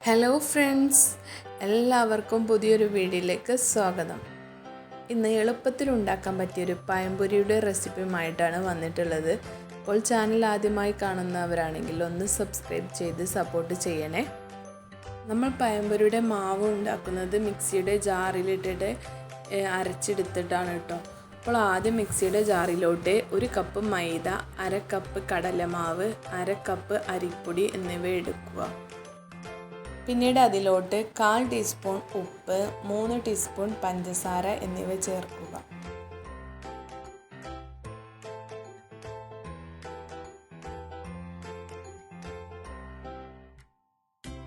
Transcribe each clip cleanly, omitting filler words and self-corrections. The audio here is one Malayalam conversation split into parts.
ഹലോ ഫ്രണ്ട്സ്, എല്ലാവർക്കും പുതിയൊരു വീഡിയോയിലേക്ക് സ്വാഗതം. ഇന്ന് എളുപ്പത്തിൽ ഉണ്ടാക്കാൻ പറ്റിയൊരു പഴംപൊരിയുടെ റെസിപ്പിയുമായിട്ടാണ് വന്നിട്ടുള്ളത്. അപ്പോൾ ചാനൽ ആദ്യമായി കാണുന്നവരാണെങ്കിൽ ഒന്ന് സബ്സ്ക്രൈബ് ചെയ്ത് സപ്പോർട്ട് ചെയ്യണേ. നമ്മൾ പഴംപൊരിയുടെ മാവ് ഉണ്ടാക്കുന്നത് മിക്സിയുടെ ജാറിലിട്ടിട്ട് അരച്ചെടുത്തിട്ടാണ് കേട്ടോ. അപ്പോൾ ആദ്യം മിക്സിയുടെ ജാറിലോട്ട് 1 കപ്പ് മൈദ, 1/2 കപ്പ് കടലമാവ്, 1/2 കപ്പ് അരിപ്പൊടി എന്നിവ എടുക്കുക. പിന്നീട് അതിലോട്ട് 1/4 ടീസ്പൂൺ ഉപ്പ്, 3 ടീസ്പൂൺ പഞ്ചസാര എന്നിവ ചേർക്കുക.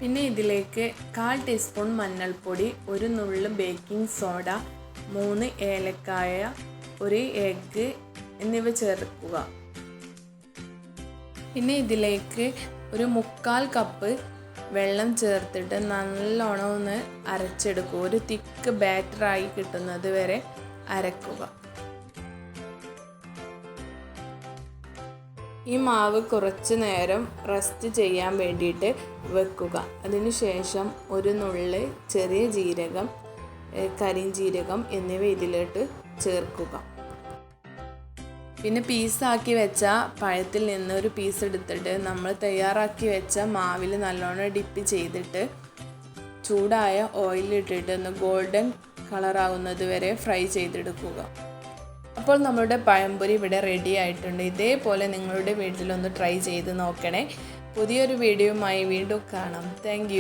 പിന്നെ ഇതിലേക്ക് 1/4 ടീസ്പൂൺ മഞ്ഞൾപ്പൊടി, 1 നുള്ള് ബേക്കിംഗ് സോഡ, 3 ഏലക്കായ, 1 എഗ്ഗ് എന്നിവ ചേർക്കുക. പിന്നെ ഇതിലേക്ക് 1/4 കപ്പ് വെള്ളം ചേർത്തിട്ട് നല്ലോണം ഒന്ന് അരച്ചെടുക്കുക. ഒരു തിക്ക് ബാറ്ററായി കിട്ടുന്നത് വരെ അരക്കുക. ഈ മാവ് കുറച്ച് നേരം റെസ്റ്റ് ചെയ്യാൻ വേണ്ടിയിട്ട് വെക്കുക. അതിനുശേഷം 1 നുള്ള് ചെറിയ ജീരകം, കരിഞ്ജീരകം എന്നിവ ഇതിലോട്ട് ചേർക്കുക. പിന്നെ പീസാക്കി വെച്ച പഴത്തിൽ നിന്ന് ഒരു പീസ് എടുത്തിട്ട് നമ്മൾ തയ്യാറാക്കി വെച്ച മാവിൽ നല്ലോണം ഡിപ്പ് ചെയ്തിട്ട് ചൂടായ ഓയിലിട്ടിട്ട് ഒന്ന് ഗോൾഡൻ കളറാവുന്നത് വരെ ഫ്രൈ ചെയ്തെടുക്കുക. അപ്പോൾ നമ്മുടെ പഴംപൊരി ഇവിടെ റെഡി ആയിട്ടുണ്ട്. ഇതേപോലെ നിങ്ങളുടെ വീട്ടിലൊന്ന് ട്രൈ ചെയ്ത് നോക്കണേ. പുതിയൊരു വീഡിയോയുമായി വീണ്ടും കാണാം. താങ്ക്